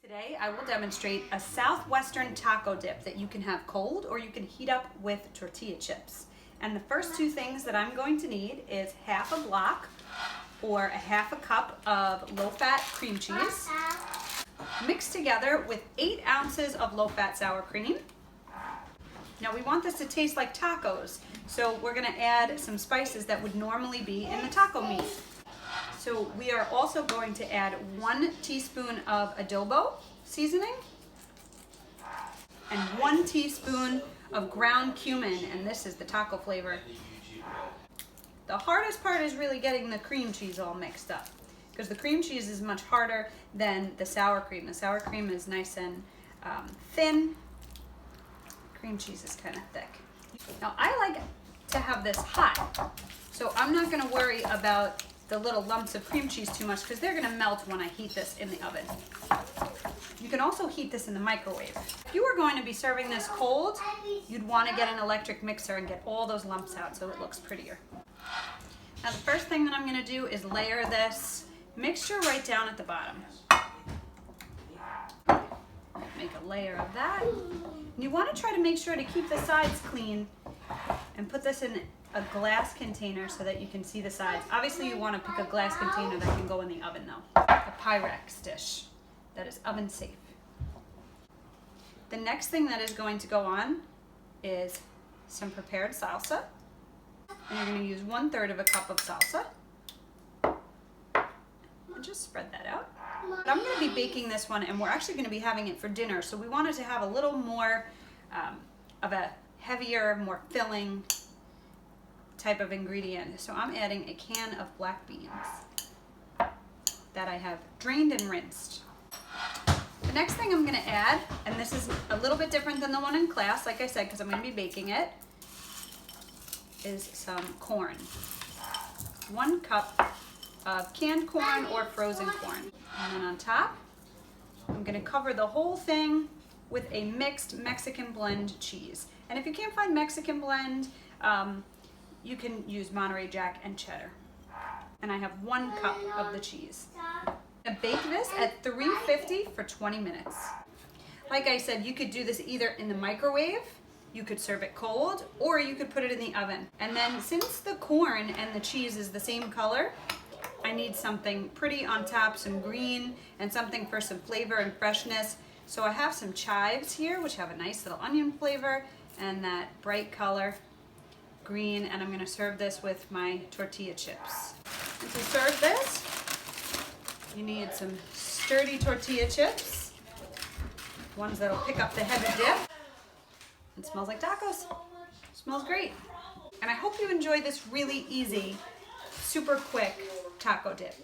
Today I will demonstrate a Southwestern taco dip that you can have cold or you can heat up with tortilla chips. And the first two things that I'm going to need is half a block or a half a cup of low-fat cream cheese mixed together with 8 ounces of low-fat sour cream. Now we want this to taste like tacos, so we're going to add some spices that would normally be in the taco meat. So we are also going to add 1 teaspoon of adobo seasoning and 1 teaspoon of ground cumin, and this is the taco flavor. The hardest part is really getting the cream cheese all mixed up, because the cream cheese is much harder than the sour cream. The sour cream is nice and thin. Cream cheese is kind of thick. Now I like to have this hot, so I'm not going to worry about the little lumps of cream cheese too much because they're going to melt when I heat this in the oven. You can also heat this in the microwave. If you were going to be serving this cold, you'd want to get an electric mixer and get all those lumps out so it looks prettier. Now the first thing that I'm going to do is layer this mixture right down at the bottom. Make a layer of that. And you want to try to make sure to keep the sides clean and put this in a glass container so that you can see the sides. Obviously you want to pick a glass container that can go in the oven though. A Pyrex dish that is oven safe. The next thing that is going to go on is some prepared salsa. And you're going to use 1/3 of a cup of salsa. And just spread that out. But I'm going to be baking this one, and we're actually going to be having it for dinner, so we wanted to have a little more of a heavier, more filling type of ingredient. So I'm adding a can of black beans that I have drained and rinsed. The next thing I'm going to add, and this is a little bit different than the one in class, like I said, because I'm going to be baking it, is some corn. 1 cup of canned corn or frozen corn. And then on top, I'm going to cover the whole thing with a mixed Mexican blend cheese. And if you can't find Mexican blend, you can use Monterey Jack and cheddar. And I have 1 cup of the cheese. I'm going to bake this at 350 for 20 minutes. Like I said, you could do this either in the microwave, you could serve it cold, or you could put it in the oven. And then since the corn and the cheese is the same color, I need something pretty on top, some green, and something for some flavor and freshness. So I have some chives here, which have a nice little onion flavor, and that bright color, green, and I'm going to serve this with my tortilla chips. And to serve this, you need some sturdy tortilla chips, ones that'll pick up the heavy dip. It smells like tacos. Smells great. And I hope you enjoy this really easy, super quick taco dip.